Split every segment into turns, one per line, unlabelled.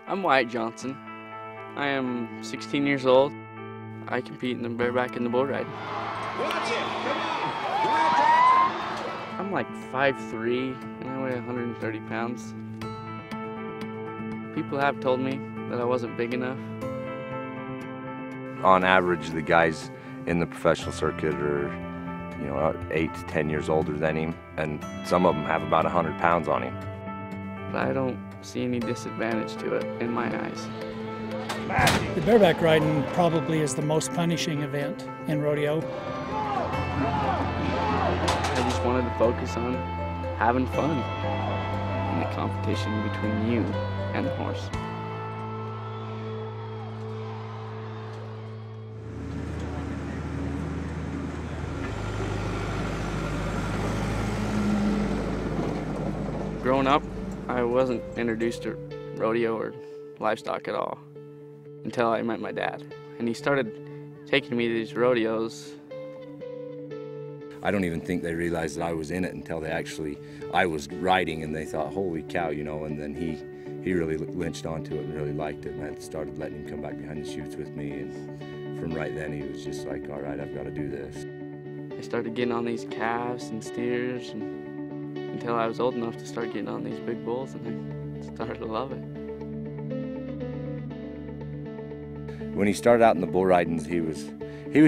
I'm Wyatt Johnson. I am 16 years old. I compete in the bareback and the bull ride.
Watch it! Come on!
I'm like 5'3", and I weigh 130 pounds. People have told me that I wasn't big enough.
On average, the guys in the professional circuit are, 8 to 10 years older than him, and some of them have about 100 pounds on him.
But I don't see any disadvantage to it in my eyes.
The bareback riding probably is the most punishing event in rodeo.
I just wanted to focus on having fun in the competition between you and the horse. Growing up, I wasn't introduced to rodeo or livestock at all until I met my dad. And he started taking me to these rodeos.
I don't even think they realized that I was in it until I was riding and they thought, holy cow, and then he really lynched onto it and really liked it, and I started letting him come back behind the chutes with me, and from right then he was just like, all right, I've got to do this.
I started getting on these calves and steers until I was old enough to start getting on these big bulls, and I started to love it.
When he started out in the bull ridings, he was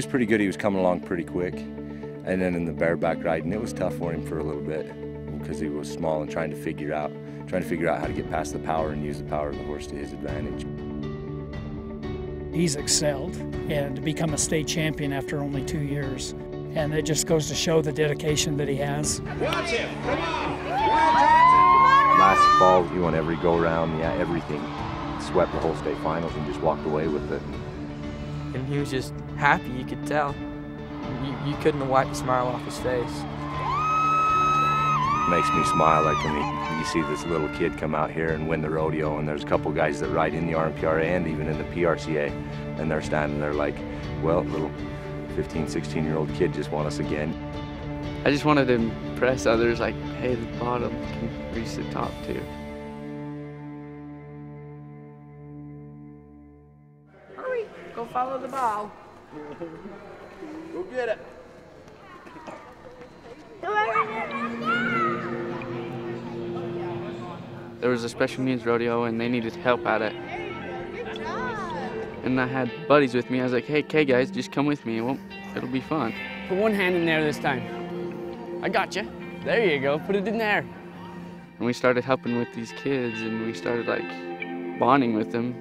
pretty good. He was coming along pretty quick. And then in the bareback riding, it was tough for him for a little bit because he was small and trying to figure out how to get past the power and use the power of the horse to his advantage.
He's excelled and to become a state champion after only 2 years. And it just goes to show the dedication that he has.
Watch him! Come on!
Last fall, he won every go-round, everything. Swept the whole state finals and just walked away with it.
And he was just happy, you could tell. You couldn't have wiped a smile off his face.
It makes me smile like when you see this little kid come out here and win the rodeo, and there's a couple guys that ride in the RMPRA and even in the PRCA, and they're standing there like, well, little 15, 16-year-old kid just won us again.
I just wanted to impress others, like, hey, the bottom can reach the top too.
Hurry, go follow the ball.
Go get it!
There was a special needs rodeo and they needed help at it. And I had buddies with me. I was like, hey, guys, just come with me. It'll be fun.
Put one hand in there this time. I got you. There you go. Put it in there.
And we started helping with these kids, and we started like bonding with them.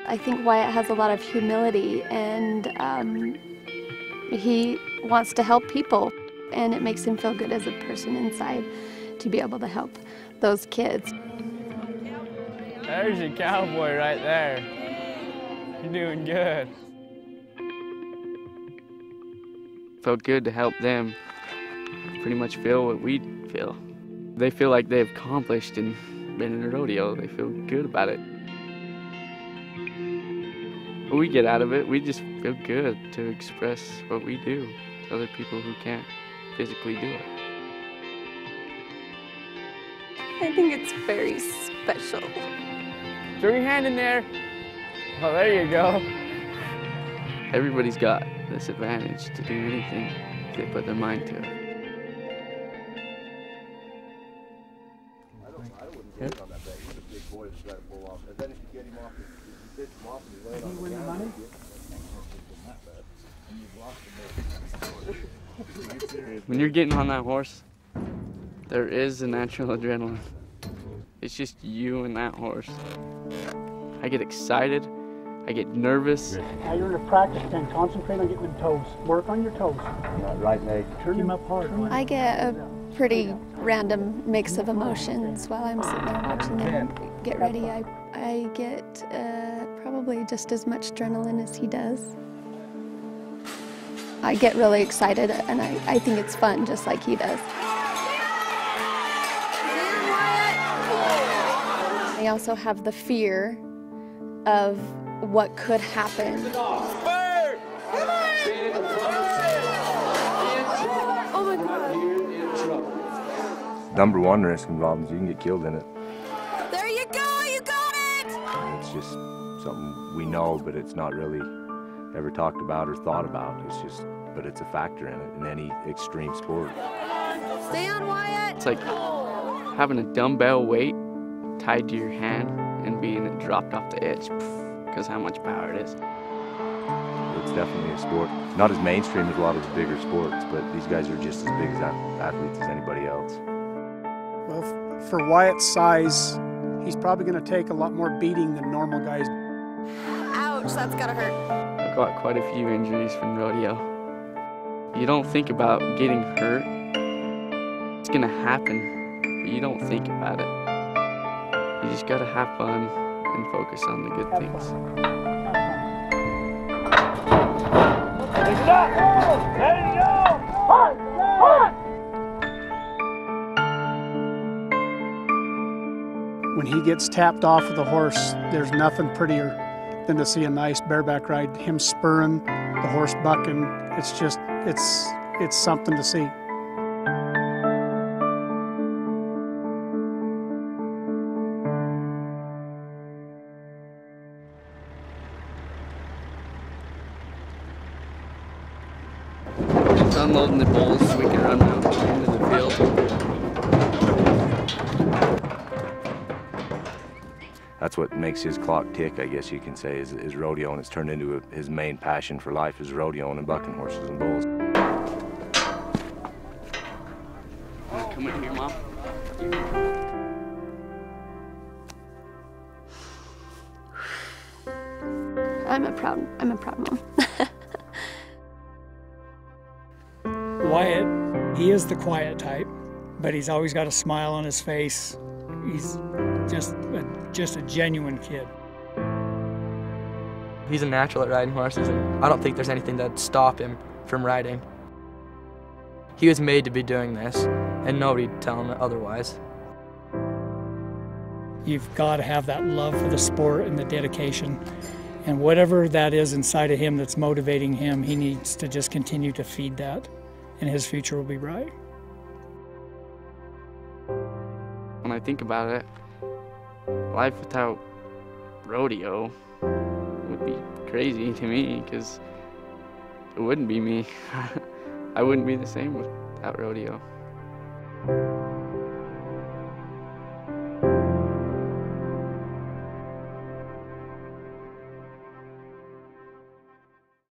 I think Wyatt has a lot of humility, and he wants to help people, and it makes him feel good as a person inside to be able to help those kids.
There's your cowboy right there. You're doing good.
Felt good to help them pretty much feel what we feel. They feel like they've accomplished and been in a rodeo. They feel good about it. What we get out of it, we just feel good to express what we do to other people who can't physically do it.
I think it's very special.
Throw your hand in there. Oh, there you go.
Everybody's got this advantage to do anything if they put their mind to it. When you're getting on that horse, there is a natural adrenaline. It's just you and that horse. I get excited, I get nervous.
Now you're in a practice pen. Concentrate on getting the toes. Work on your toes.
Right leg.
Turn them up hard.
I get a pretty random mix of emotions while I'm sitting there watching him get ready. I get probably just as much adrenaline as he does. I get really excited, and I think it's fun just like he does. I also have the fear of what could happen.
Oh my God.
number one risk involved is you can get killed in it.
There you go, you got it!
And it's just something we know, but it's not really ever talked about or thought about. But it's a factor in it, in any extreme sport.
Stay on, Wyatt!
It's like having a dumbbell weight tied to your hand and being dropped off the edge because how much power it is.
It's definitely a sport. Not as mainstream as a lot of the bigger sports, but these guys are just as big as athletes as anybody else.
Well, for Wyatt's size, he's probably going to take a lot more beating than normal guys.
Ouch, that's gotta hurt.
I've got quite a few injuries from rodeo. You don't think about getting hurt. It's gonna happen, but you don't think about it. You just gotta have fun and focus on the good things.
When he gets tapped off of the horse, there's nothing prettier than to see a nice bareback ride, him spurring, the horse bucking. It's just, it's something to see.
Just unloading the bulls so we can run out into the field.
That's what makes his clock tick, I guess you can say, is rodeo, and it's turned into his main passion for life is rodeoing and bucking horses and bulls.
Come in here, Mom.
I'm a proud mom.
Wyatt, he is the quiet type, but he's always got a smile on his face. He's just a genuine kid.
He's a natural at riding horses, and I don't think there's anything that'd stop him from riding. He was made to be doing this, and nobody'd tell him otherwise.
You've got to have that love for the sport and the dedication. And whatever that is inside of him that's motivating him, he needs to just continue to feed that, and his future will be bright.
When I think about it, life without rodeo would be crazy to me because it wouldn't be me. I wouldn't be the same without rodeo.